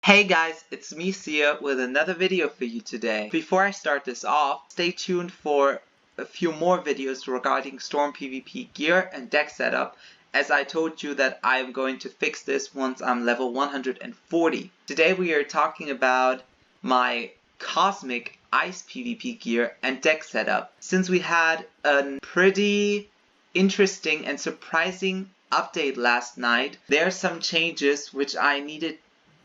Hey guys, it's me Sia with another video for you today. Before I start this off, stay tuned for a few more videos regarding Storm PvP gear and deck setup, as I told you that I'm going to fix this once I'm level 140. Today we are talking about my Cosmic Ice PvP gear and deck setup. Since we had a pretty interesting and surprising update last night, there are some changes which I needed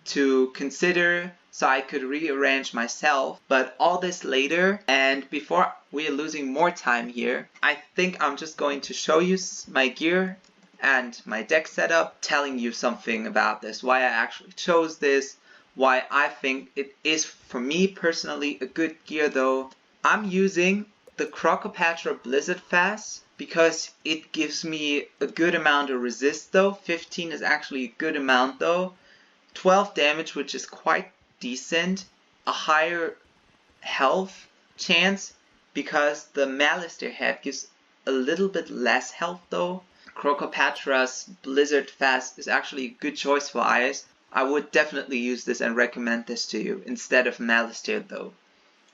to consider so I could rearrange myself, but all this later. And before we are losing more time here, I think I'm just going to show you my gear and my deck setup, telling you something about this, why I actually chose this, why I think it is for me personally a good gear though. I'm using the Crocopatra Blizzard Fast because it gives me a good amount of resist though. 15 is actually a good amount though. 12 damage, which is quite decent, a higher health chance because the Malister head gives a little bit less health though. Crocopatra's Blizzard Fast is actually a good choice for ice. I would definitely use this and recommend this to you instead of Malister though.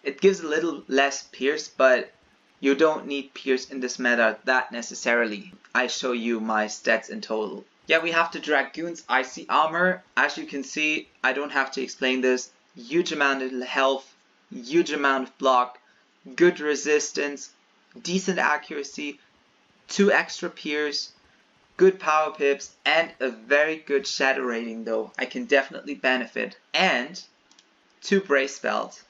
It gives a little less pierce, but you don't need pierce in this meta that necessarily. I show you my stats in total. Yeah, we have the Dragoon's Icy Armor. As you can see, I don't have to explain this. Huge amount of health, huge amount of block, good resistance, decent accuracy, 2 extra pierce, good power pips, and a very good shadow rating though. I can definitely benefit. And 2 brace spells,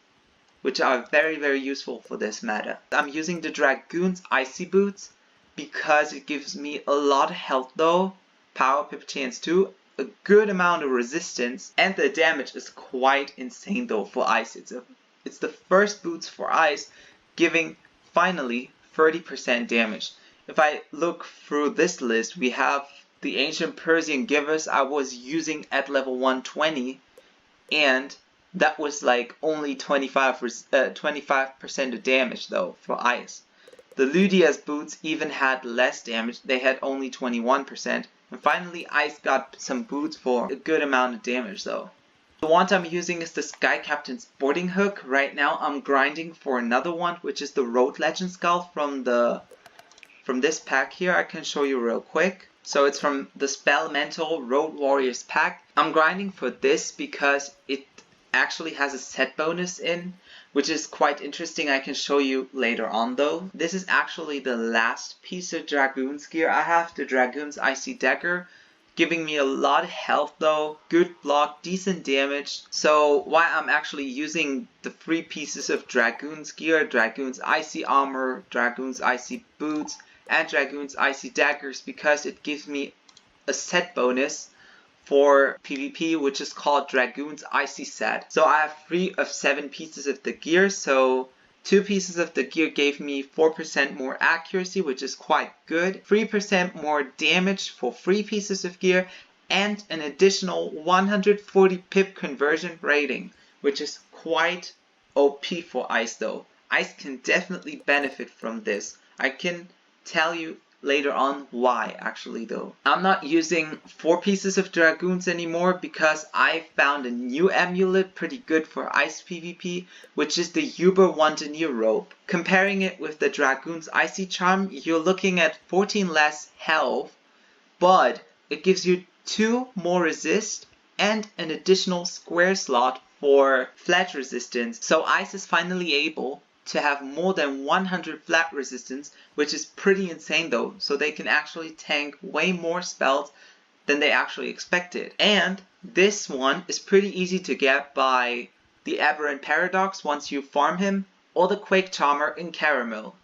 which are very useful for this meta. I'm using the Dragoon's Icy Boots because it gives me a lot of health though. Power pip chance too, a good amount of resistance, and the damage is quite insane though for ice. It's the first boots for ice, giving finally 30% damage. If I look through this list, we have the Ancient Persian Givers I was using at level 120, and that was like only 25% of damage though for ice. The Ludia's boots even had less damage, they had only 21%. And finally, Ice got some boots for a good amount of damage though. The wand I'm using is the Sky Captain's Boarding Hook. Right now I'm grinding for another one, which is the Road Legend Skull from this pack here. I can show you real quick. So it's from the Spellmental Road Warriors pack. I'm grinding for this because it actually has a set bonus in, which is quite interesting. I can show you later on though. This is actually the last piece of Dragoon's gear I have, the Dragoon's Icy Dagger, giving me a lot of health though, good block, decent damage. So why I'm actually using the 3 pieces of Dragoon's gear, Dragoon's Icy Armor, Dragoon's Icy Boots, and Dragoon's Icy Daggers, because it gives me a set bonus for PvP, which is called Dragoon's Icy Set. So I have 3 of 7 pieces of the gear, so 2 pieces of the gear gave me 4% more accuracy, which is quite good, 3% more damage for 3 pieces of gear, and an additional 140 pip conversion rating, which is quite OP for ice though. Ice can definitely benefit from this. I can tell you later on why actually though. I'm not using 4 pieces of Dragoons anymore because I found a new amulet pretty good for ice PvP, which is the Uber Wandenier Rope. Comparing it with the Dragoon's Icy Charm, you're looking at 14 less health, but it gives you 2 more resist and an additional square slot for flat resistance. So ice is finally able to have more than 100 flat resistance, which is pretty insane though, so they can actually tank way more spells than they actually expected. And this one is pretty easy to get by the Aberrant Paradox once you farm him, or the Quake Charmer in Caramel.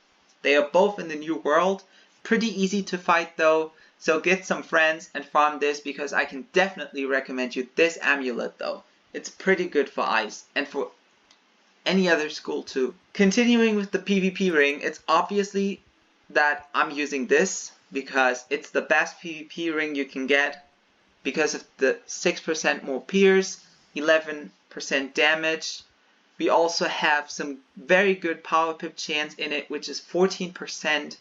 They are both in the New World, pretty easy to fight though, so get some friends and farm this because I can definitely recommend you this amulet though. It's pretty good for ice and for any other school too. Continuing with the PvP ring, it's obviously that I'm using this because it's the best PvP ring you can get because of the 6% more pierce, 11% damage. We also have some very good power pip chance in it, which is 14%,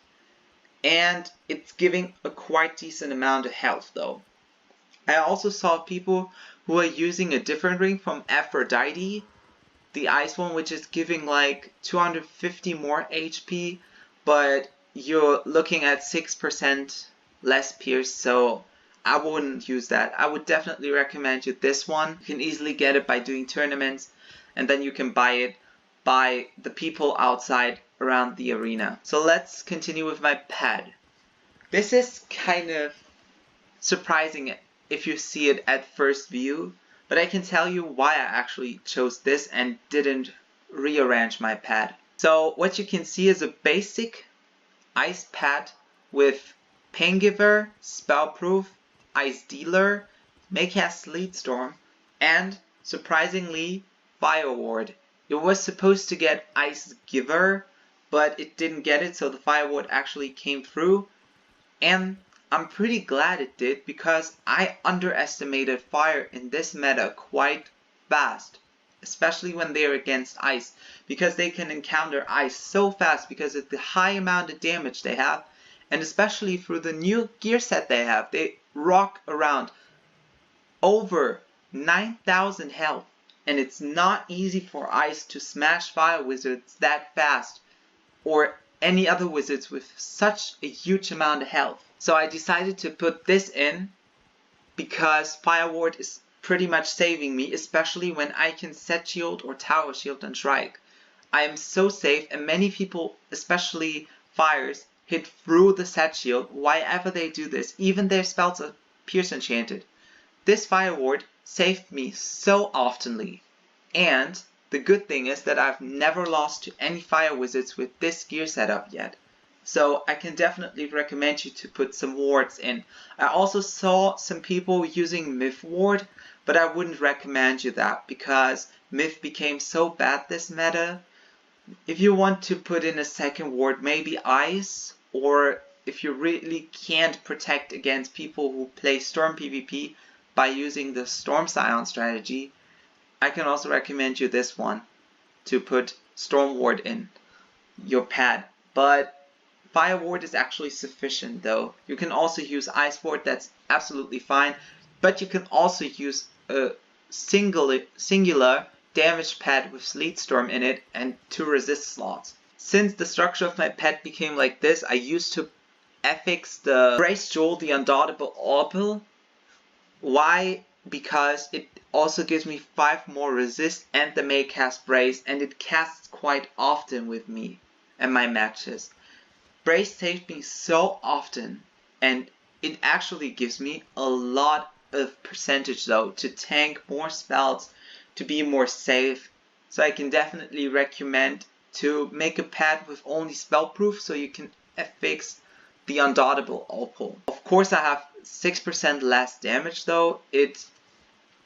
and it's giving a quite decent amount of health though. I also saw people who are using a different ring from Aphrodite, the ice one, which is giving like 250 more HP, but you're looking at 6% less pierce, so I wouldn't use that. I would definitely recommend you this one. You can easily get it by doing tournaments, and then you can buy it by the people outside around the arena. So let's continue with my pad. This is kind of surprising if you see it at first view, but I can tell you why I actually chose this and didn't rearrange my pad. So what you can see is a basic ice pad with Pain Giver, Spellproof, Ice Dealer, Maycast Sleet Storm, and surprisingly Fire Ward. It was supposed to get Ice Giver, but it didn't get it, so the Fire Ward actually came through, and I'm pretty glad it did because I underestimated fire in this meta quite fast, especially when they're against ice, because they can encounter ice so fast because of the high amount of damage they have, and especially through the new gear set they have. They rock around over 9,000 health, and it's not easy for ice to smash fire wizards that fast, or any other wizards with such a huge amount of health. So I decided to put this in because Fire Ward is pretty much saving me, especially when I can set shield or tower shield and strike. I am so safe, and many people, especially fires, hit through the set shield whenever they do this. Even their spells are pierce enchanted. This Fire Ward saved me so oftenly, and the good thing is that I've never lost to any fire wizards with this gear setup yet. So I can definitely recommend you to put some wards in. I also saw some people using Myth Ward, but I wouldn't recommend you that because Myth became so bad this meta. If you want to put in a second ward, maybe Ice, or if you really can't protect against people who play Storm PvP by using the Storm Scion strategy, I can also recommend you this one to put Storm Ward in your pad. But Fire Ward is actually sufficient though. You can also use Ice Ward, that's absolutely fine. But you can also use a singular damage pad with Sleet Storm in it and 2 resist slots. Since the structure of my pad became like this, I used to affix the Brace Jewel, the Undaunted Opal. Why? Because it also gives me 5 more resist and the Maycast Brace, and it casts quite often with me and my matches. Brace saved me so often, and it actually gives me a lot of percentage though to tank more spells, to be more safe. So I can definitely recommend to make a pad with only spellproof so you can affix the Undaunted Opal. Of course I have 6% less damage though. It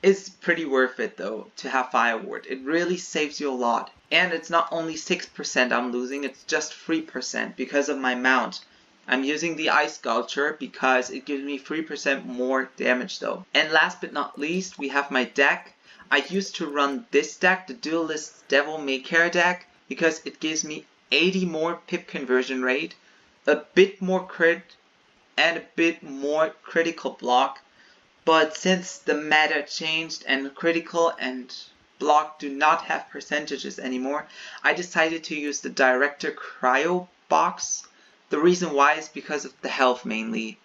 is pretty worth it though to have Fire Ward. It really saves you a lot. And it's not only 6% I'm losing, it's just 3% because of my mount. I'm using the Ice Sculpture because it gives me 3% more damage though. And last but not least, we have my deck. I used to run this deck, the Duelist Devil May Care deck, because it gives me 80 more pip conversion rate, a bit more crit, and a bit more critical block. But since the meta changed and critical and block do not have percentages anymore, I decided to use the Director Cryo box. The reason why is because of the health mainly.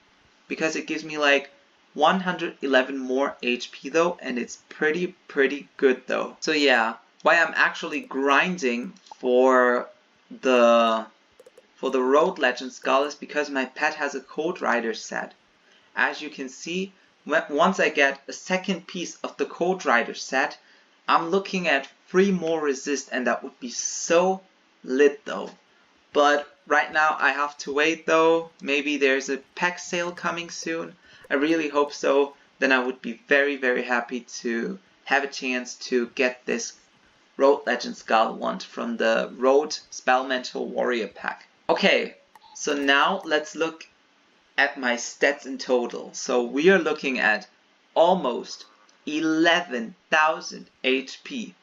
Because it gives me like 111 more HP though, and it's pretty good though. So yeah, why I'm actually grinding for the Road Legend Skull is because my pet has a Cold Rider set. As you can see, once I get a second piece of the Cold Rider set, I'm looking at 3 more resist, and that would be so lit though. But right now I have to wait though. Maybe there's a pack sale coming soon. I really hope so. Then I would be very happy to have a chance to get this Road Legend Skull wand from the Road Spellmantle Warrior pack. Okay, so now let's look at my stats in total. So we are looking at almost 11,000 HP.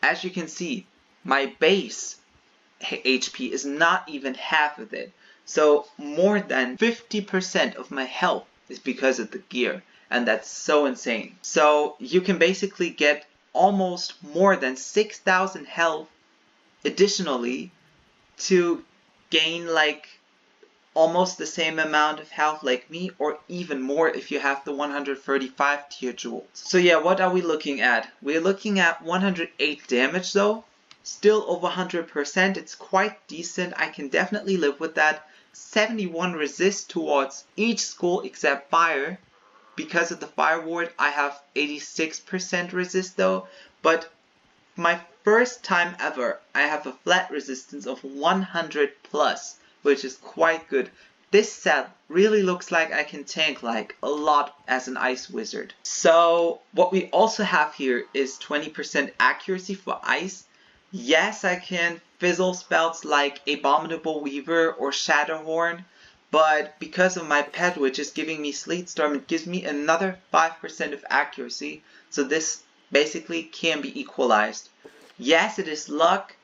As you can see, my base HP is not even half of it. So more than 50% of my health is because of the gear. and that's so insane. So you can basically get almost more than 6,000 health additionally to gain like almost the same amount of health like me, or even more if you have the 135 tier jewels. So yeah, what are we looking at? We're looking at 108 damage though, still over 100%, it's quite decent, I can definitely live with that. 71 resist towards each school except fire. Because of the fire ward I have 86% resist though, but my first time ever I have a flat resistance of 100 plus, which is quite good. This set really looks like I can tank like a lot as an ice wizard. So what we also have here is 20% accuracy for ice. Yes, I can fizzle spells like Abominable Weaver or Shadowhorn, but because of my pet which is giving me Sleet Storm, it gives me another 5% of accuracy, so this basically can be equalized. Yes, it is luck,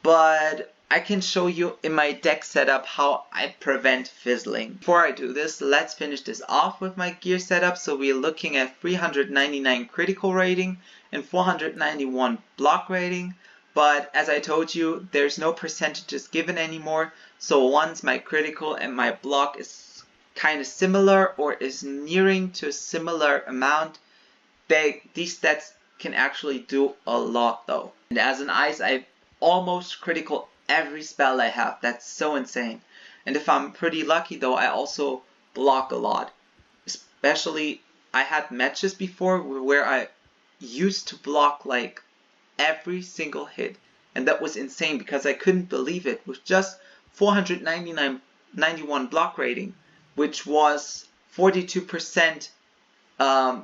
but I can show you in my deck setup how I prevent fizzling. Before I do this, let's finish this off with my gear setup. So we're looking at 399 critical rating and 491 block rating. But as I told you, there's no percentages given anymore. So once my critical and my block is kind of similar or is nearing to a similar amount, these stats can actually do a lot though. And as an ice, I almost critical every spell I have. That's so insane. And if I'm pretty lucky though, I also block a lot. Especially, I had matches before where I used to block like every single hit. And that was insane because I couldn't believe it. With just 491 block rating, which was 42%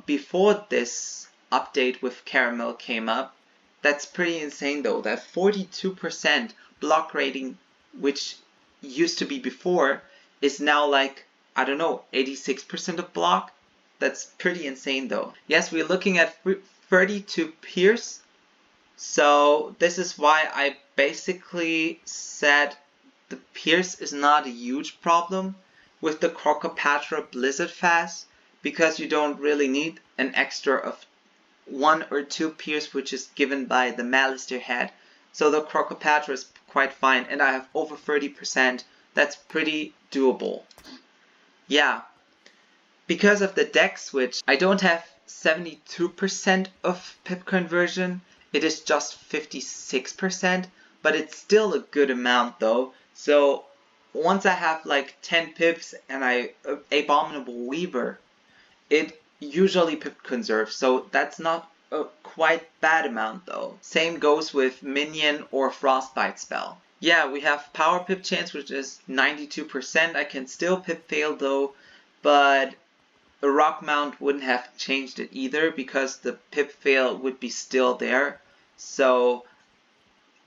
before this update with Caramel came up. That's pretty insane though, that 42% block rating, which used to be before, is now like, I don't know, 86% of block. That's pretty insane though. Yes, we're looking at 32 Pierce. So this is why I basically said the Pierce is not a huge problem with the Crocopatra Blizzard Fast, because you don't really need an extra of 1 or 2 Pierce, which is given by the Malister head. So the Crocopatra is quite fine, and I have over 30%. That's pretty doable. Yeah, because of the deck switch, I don't have 72% of pip conversion. It is just 56%, but it's still a good amount though. So once I have like 10 pips and I Abominable Weaver, it usually pip conserves, so that's not a quite bad amount though. Same goes with Minion or Frostbite spell. Yeah, we have Power Pip chance, which is 92%. I can still pip fail though, but a Rock Mount wouldn't have changed it either because the pip fail would be still there. So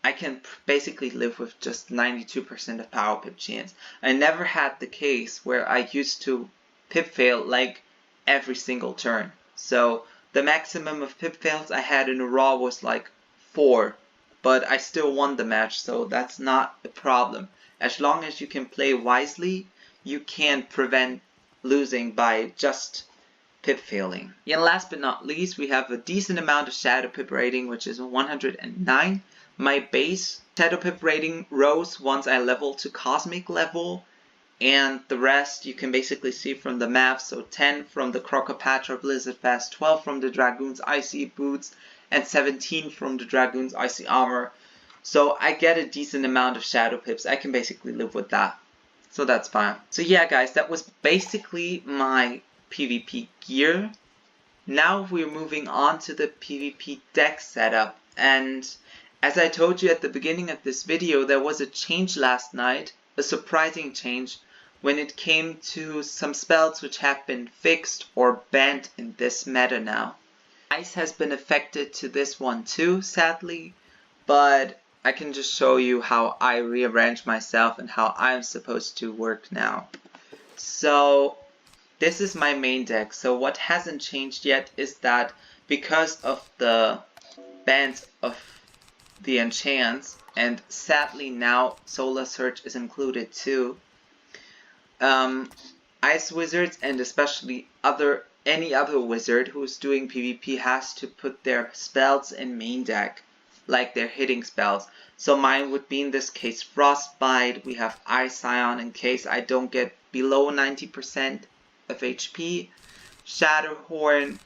I can basically live with just 92% of Power Pip chance. I never had the case where I used to pip fail like every single turn. So the maximum of pip fails I had in a Raw was like 4, but I still won the match, so that's not a problem. As long as you can play wisely, you can prevent losing by just pip failing. And last but not least, we have a decent amount of Shadow Pip rating, which is 109. My base Shadow Pip rating rose once I leveled to Cosmic level, and the rest you can basically see from the map. So 10 from the Crocopatra Blizzard Fast, 12 from the Dragoon's Icy Boots, and 17 from the Dragoon's Icy Armor. So I get a decent amount of Shadow Pips. I can basically live with that. So that's fine. So yeah guys, that was basically my PvP gear. Now we're moving on to the PvP deck setup. And as I told you at the beginning of this video, there was a change last night. A surprising change when it came to some spells which have been fixed or banned in this meta now. Ice has been affected to this one too, sadly, but I can just show you how I rearrange myself and how I'm supposed to work now. So this is my main deck. So what hasn't changed yet is that because of the bans of the enchants, and sadly now Solar Surge is included too, Ice Wizards and especially other any other wizard who's doing PvP has to put their spells in main deck, like their hitting spells. So mine would be in this case Frostbite. We have Ice Scion in case I don't get below 90% of HP. Shatterhorn,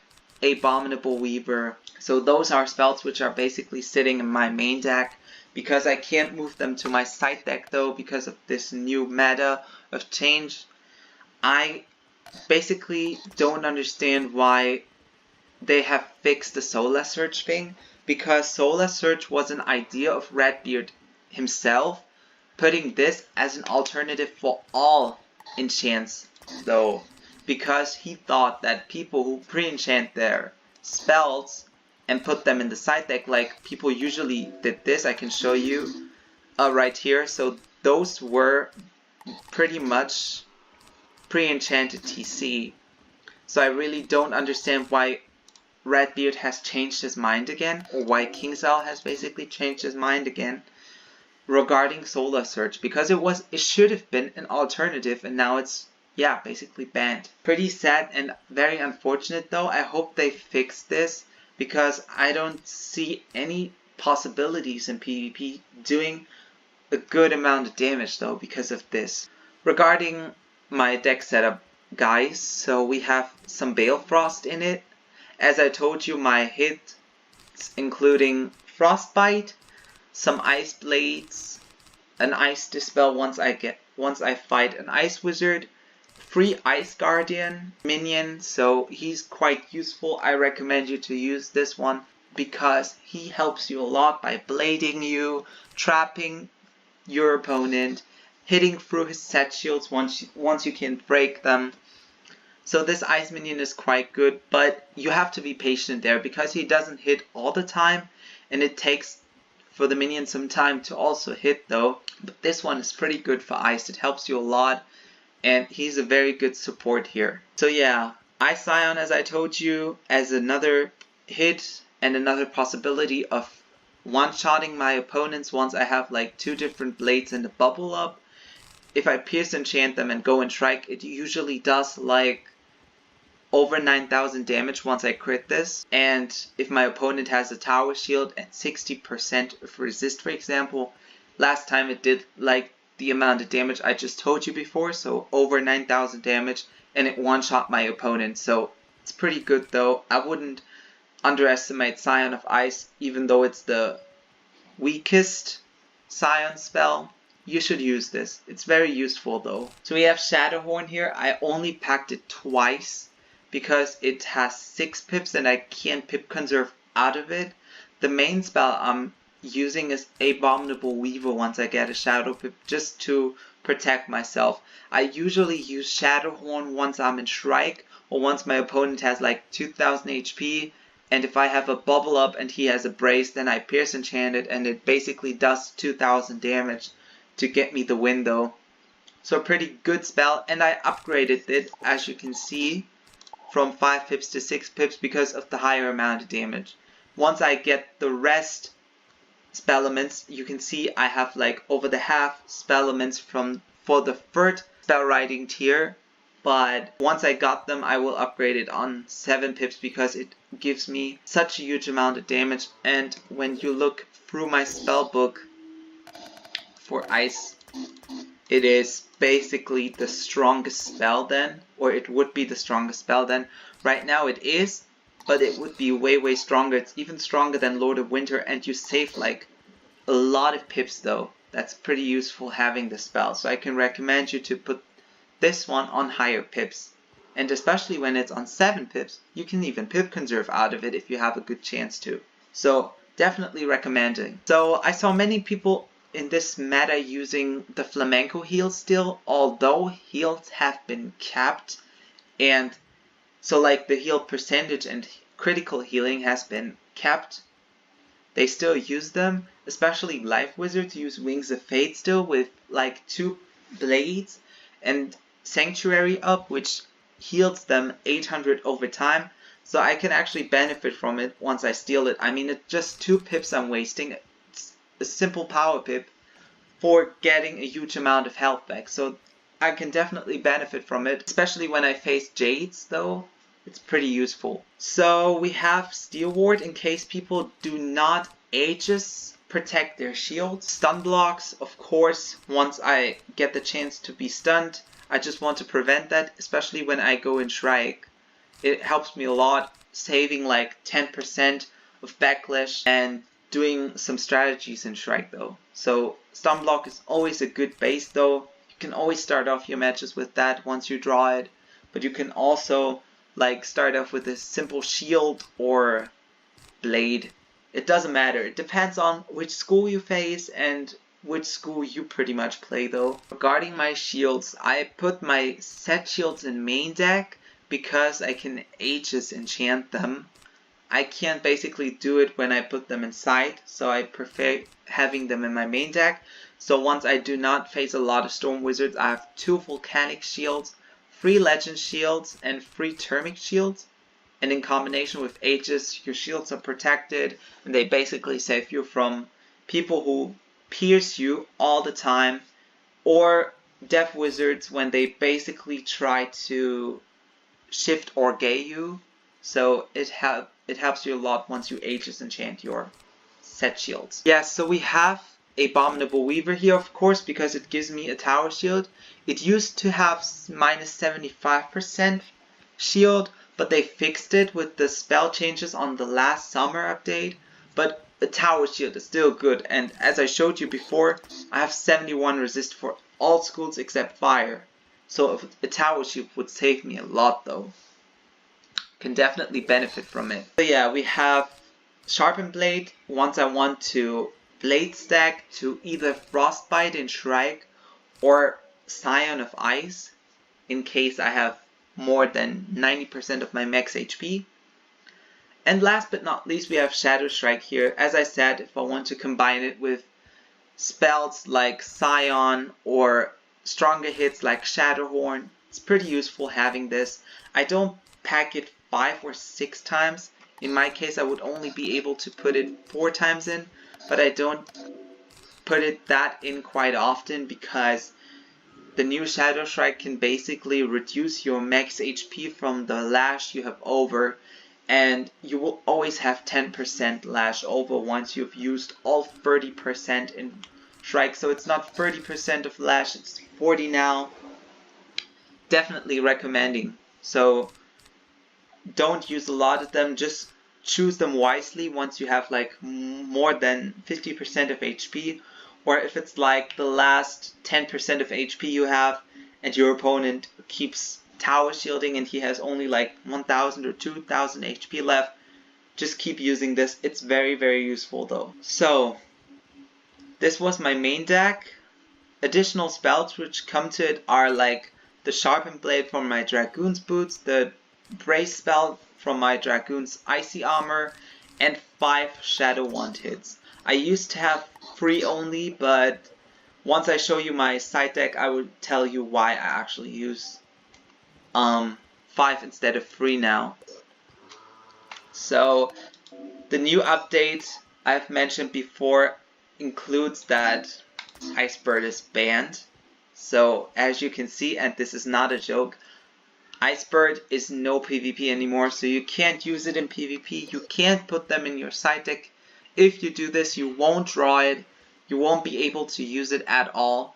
Abominable Weaver. So those are spells which are basically sitting in my main deck. Because I can't move them to my side deck though, because of this new meta of change, I basically don't understand why they have fixed the Solar Surge thing. Because Solar Surge was an idea of Redbeard himself, putting this as an alternative for all enchants though. Because he thought that people who pre-enchant their spells and put them in the side deck, like people usually did this, I can show you right here. So those were pretty much pre-enchanted TC. So I really don't understand why Redbeard has changed his mind again, or why KingsIsle has basically changed his mind again regarding Solar Surge, because it should have been an alternative, and now it's basically banned. Pretty sad and very unfortunate though. I hope they fix this, because I don't see any possibilities in PvP doing a good amount of damage though because of this. Regarding my deck setup, guys, so we have some Balefrost in it. As I told you, my hits including Frostbite, some Ice Blades, an Ice Dispel once I fight an Ice Wizard, free Ice Guardian minion, so he's quite useful. I recommend you to use this one because he helps you a lot by blading you, trapping your opponent, hitting through his set shields once you can break them. So this ice minion is quite good, but you have to be patient there because he doesn't hit all the time, and it takes for the minion some time to also hit though. But this one is pretty good for ice. It helps you a lot, and he's a very good support here. So yeah, Ice Scion, as I told you, as another hit and another possibility of one-shotting my opponents once I have like 2 different blades and a bubble up. If I pierce enchant them and go and strike, it usually does like over 9,000 damage once I crit this. And if my opponent has a tower shield and 60% of resist, for example, last time it did like the amount of damage I just told you before, so over 9,000 damage, and it one-shot my opponent. So it's pretty good though. I wouldn't underestimate Scion of Ice, even though it's the weakest Scion spell. You should use this. It's very useful though. So we have Shatterhorn here. I only packed it twice because it has 6 pips and I can't pip conserve out of it. The main spell I'm using is Abominable Weaver once I get a Shadow Pip, just to protect myself. I usually use Shatterhorn once I'm in Strike, or once my opponent has like 2000 HP, and if I have a bubble up and he has a brace, then I pierce enchant it and it basically does 2000 damage to get me the win though. So a pretty good spell, and I upgraded it, as you can see, from 5 pips to 6 pips because of the higher amount of damage. Once I get the rest spell elements, you can see I have like over the half spell elements for the third spell writing tier, but once I got them I will upgrade it on 7 pips because it gives me such a huge amount of damage. And when you look through my spell book for ice, it is basically the strongest spell then, or it would be the strongest spell then. Right now it is, but it would be way stronger. It's even stronger than Lord of Winter, and you save like a lot of pips though. That's pretty useful having the spell, so I can recommend you to put this one on higher pips. And especially when it's on 7 pips, you can even pip conserve out of it if you have a good chance to. So definitely recommending. So I saw many people in this meta using the flamenco heal still, although heals have been capped, and so like the heal percentage and critical healing has been capped. They still use them, especially Life Wizards use Wings of Fate still with like 2 blades and Sanctuary up, which heals them 800 over time. So I can actually benefit from it once I steal it. I mean, it's just 2 pips I'm wasting. It's a simple power pip for getting a huge amount of health back. So I can definitely benefit from it, especially when I face Jades though. it's pretty useful. So we have Steel Ward in case people do not Aegis protect their shields. Stun blocks, of course, once I get the chance to be stunned. I just want to prevent that, especially when I go in Shrike. It helps me a lot, saving like 10% of backlash and doing some strategies in Shrike though. So stun block is always a good base though. You can always start off your matches with that once you draw it. But you can also like start off with a simple shield or blade. It doesn't matter. It depends on which school you face and which school you pretty much play though. Regarding my shields, I put my set shields in main deck because I can Aegis enchant them. I can't basically do it when I put them inside, so I prefer having them in my main deck. So once I do not face a lot of Storm Wizards, I have 2 Volcanic shields, 3 Legend shields, and 3 Thermic shields. And in combination with Aegis, your shields are protected, and they basically save you from people who pierce you all the time, or Death Wizards when they basically try to shift or gay you. So it helps you a lot once you Aegis enchant your set shields. Yeah, so we have Abominable Weaver here, of course, because it gives me a tower shield. It used to have minus 75% shield, but they fixed it with the spell changes on the last summer update. But a tower shield is still good, and as I showed you before, I have 71 resist for all schools except fire. So a tower shield would save me a lot though. Can definitely benefit from it. So yeah, we have Sharpened Blade once I want to blade stack to either Frostbite in Shrike or Scion of Ice in case I have more than 90% of my max HP. And last but not least, we have Shadow Strike here. As I said, if I want to combine it with spells like Scion or stronger hits like Shadowhorn, it's pretty useful having this. I don't pack it 5 or 6 times. In my case, I would only be able to put it 4 times in, but I don't put it that in quite often because the new Shadow Strike can basically reduce your max HP from the lash you have over, and you will always have 10% lash over once you've used all 30% in Shrike. So it's not 30% of lash, it's 40 now. Definitely recommending. So don't use a lot of them, just choose them wisely once you have like more than 50% of HP, or if it's like the last 10% of HP you have and your opponent keeps tower shielding and he has only like 1000 or 2000 HP left, just keep using this. It's very, very useful though. So this was my main deck. Additional spells which come to it are like the Sharpened Blade from my Dragoon's Boots, the Brace spell from my Dragoon's Icy Armor, and 5 Shadow Wand hits. I used to have 3 only, but once I show you my side deck, I will tell you why I actually use 5 instead of 3 now. So the new update I've mentioned before includes that Icebird is banned. So as you can see, and this is not a joke, Icebird is no PvP anymore, so you can't use it in PvP. You can't put them in your side deck. If you do this, you won't draw it. You won't be able to use it at all.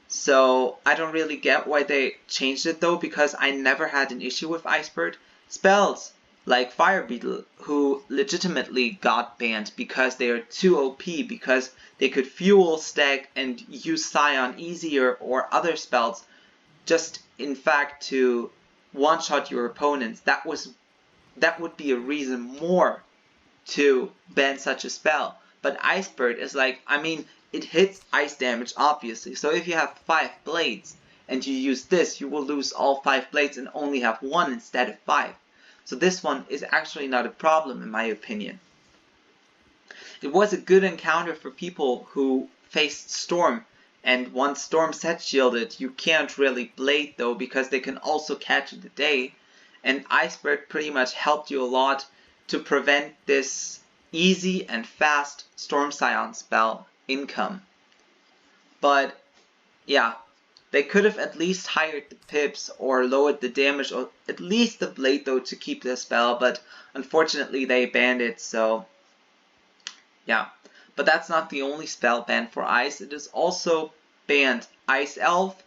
So I don't really get why they changed it though, because I never had an issue with Icebird. Spells like Fire Beetle, who legitimately got banned because they are too OP, because they could fuel stack and use Scion easier, or other spells just in fact to one-shot your opponents. That would be a reason more to ban such a spell. But Icebird is like, I mean, it hits ice damage obviously, so if you have 5 blades and you use this, you will lose all 5 blades and only have 1 instead of 5. So this one is actually not a problem in my opinion. It was a good encounter for people who faced Storm, and once Storm set shielded, you can't really blade though, because they can also catch the day, and Icebird pretty much helped you a lot to prevent this easy and fast Storm Scion spell income. But yeah, They could have at least hired the pips or lowered the damage or at least the blade though to keep the spell, but unfortunately they banned it, so yeah. But that's not the only spell banned for Ice. It is also banned Ice Elf,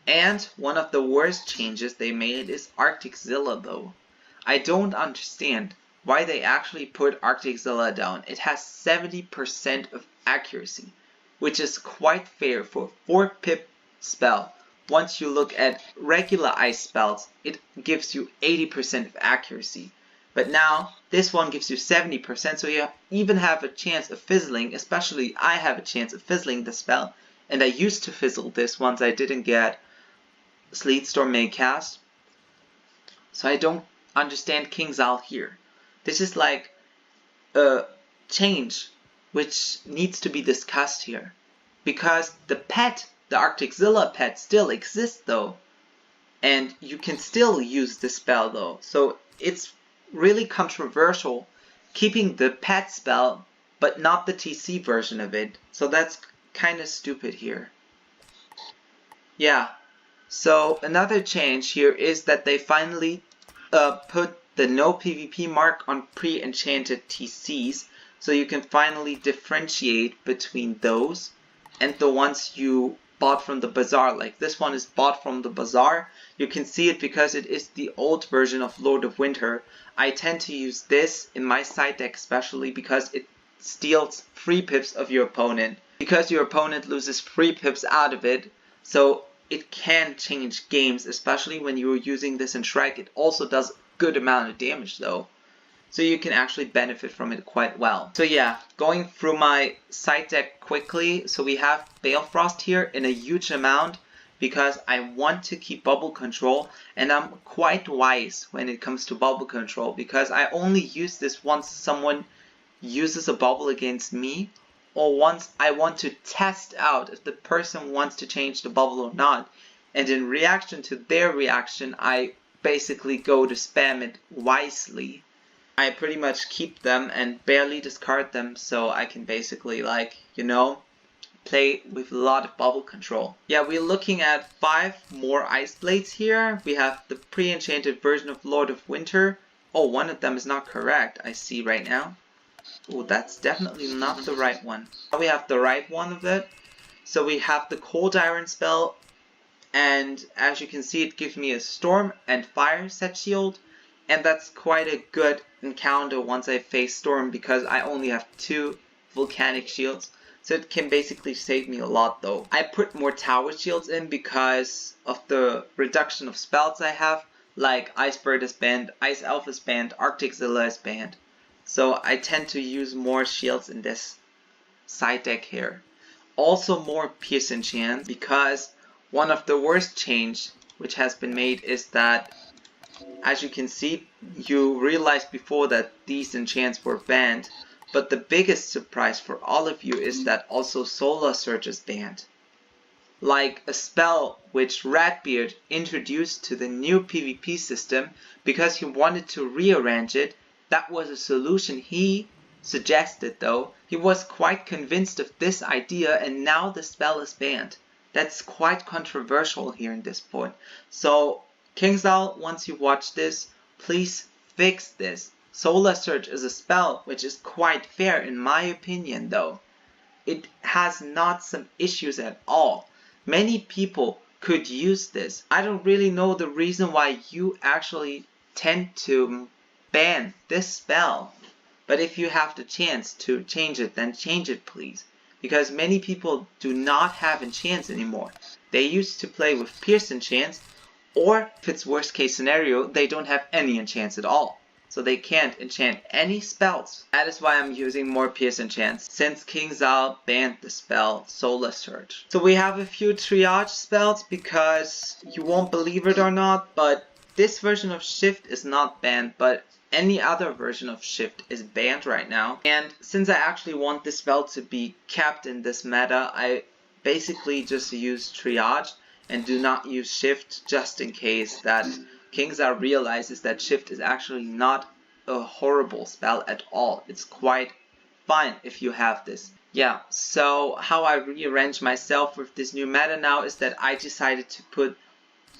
and one of the worst changes they made is Arctic Zilla though. I don't understand why they actually put Arctic Zilla down. It has 70% of accuracy, which is quite fair for a 4-pip spell. Once you look at regular ice spells, it gives you 80% of accuracy. But now, this one gives you 70%, so you even have a chance of fizzling, especially I have a chance of fizzling the spell. And I used to fizzle this once I didn't get Sleet Storm Maycast. So I don't understand King Zal here. This is like a change which needs to be discussed here. Because the pet, the Arctic Zilla pet, still exists though. And you can still use the spell though. So it's really controversial keeping the pet spell but not the TC version of it. So that's kind of stupid here. Yeah. So another change here is that they finally put the no PvP mark on pre-enchanted TCs. So you can finally differentiate between those and the ones you bought from the bazaar. Like this one is bought from the bazaar. You can see it because it is the old version of Lord of Winter. I tend to use this in my side deck especially because it steals 3 pips of your opponent. Because your opponent loses 3 pips out of it, so it can change games, especially when you're using this in Shrek. It also does a good amount of damage though. So you can actually benefit from it quite well. So yeah, going through my side deck quickly. So we have Balefrost here in a huge amount because I want to keep bubble control, and I'm quite wise when it comes to bubble control because I only use this once someone uses a bubble against me, or once I want to test out if the person wants to change the bubble or not. And in reaction to their reaction, I basically go to spam it wisely. I pretty much keep them and barely discard them, so I can basically, like, you know, play with a lot of bubble control. Yeah, we're looking at 5 more Ice Blades here. We have the pre-enchanted version of Lord of Winter. Oh, one of them is not correct, I see right now. Oh, that's definitely not the right one. Now we have the right one of it. So we have the Cold Iron spell, and as you can see, it gives me a Storm and Fire set shield. And that's quite a good encounter once I face Storm because I only have 2 volcanic shields. So it can basically save me a lot though. I put more tower shields in because of the reduction of spells I have. Like Ice Bird is banned, Ice Elf is banned, Arctic Zilla is banned. So I tend to use more shields in this side deck here. Also more Pierce Enchant because one of the worst change which has been made is that, as you can see, you realized before that these enchants were banned, but the biggest surprise for all of you is that also Solar Surge is banned. Like a spell which Ratbeard introduced to the new PvP system because he wanted to rearrange it. That was a solution he suggested though. He was quite convinced of this idea and now the spell is banned. That's quite controversial here in this point. So King Zal, once you watch this, please fix this. Solar Surge is a spell which is quite fair in my opinion though. It has not some issues at all. Many people could use this. I don't really know the reason why you actually tend to ban this spell. But if you have the chance to change it, then change it please. Because many people do not have enchants anymore. They used to play with Pierce enchants, or if it's worst case scenario, they don't have any enchants at all. So they can't enchant any spells. That is why I'm using more Pierce enchants, since King Zal banned the spell Solar Surge. So we have a few triage spells because you won't believe it or not, but this version of Shift is not banned, but any other version of Shift is banned right now. And since I actually want this spell to be kept in this meta, I basically just use triage and do not use Shift just in case that King Zal realizes that Shift is actually not a horrible spell at all. It's quite fine if you have this. Yeah, so how I rearranged myself with this new meta now is that I decided to put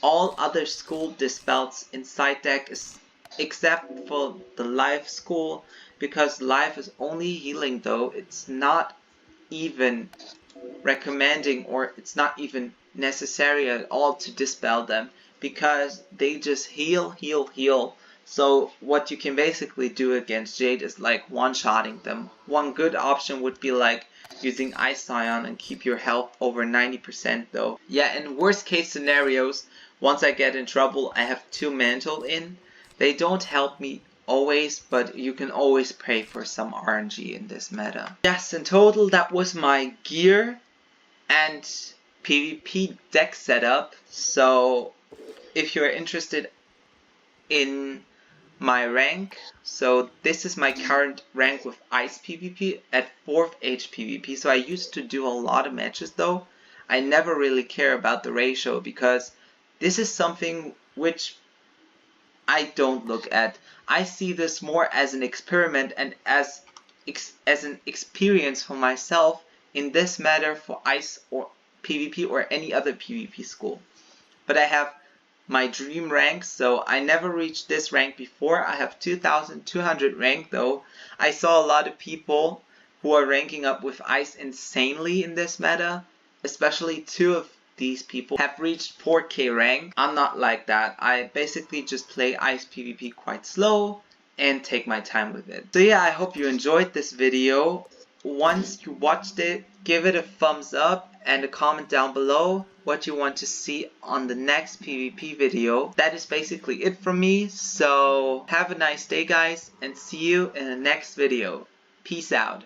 all other school dispels inside deck except for the life school, because life is only healing though. It's not even recommending, or it's not even necessary at all to dispel them, because they just heal. So what you can basically do against Jade is like one-shotting them. One good option would be like using Ice Scion and keep your health over 90% though. Yeah, in worst case scenarios, once I get in trouble, I have 2 Mantle in. They don't help me always, but you can always pray for some RNG in this meta. Yes, in total that was my gear and PvP deck setup. So if you're interested in my rank, so this is my current rank with Ice PvP at 4th Age PvP. So I used to do a lot of matches though. I never really care about the ratio because this is something which I don't look at. I see this more as an experiment and as an experience for myself in this matter for Ice or PvP or any other PvP school. But I have my dream rank, so I never reached this rank before. I have 2200 rank though. I saw a lot of people who are ranking up with Ice insanely in this meta, especially 2 of these people have reached 4K rank. I'm not like that. I basically just play Ice PvP quite slow and take my time with it. So yeah, I hope you enjoyed this video. Once you watched it, give it a thumbs up and a comment down below what you want to see on the next PvP video. That is basically it from me, so have a nice day guys, and see you in the next video. Peace out.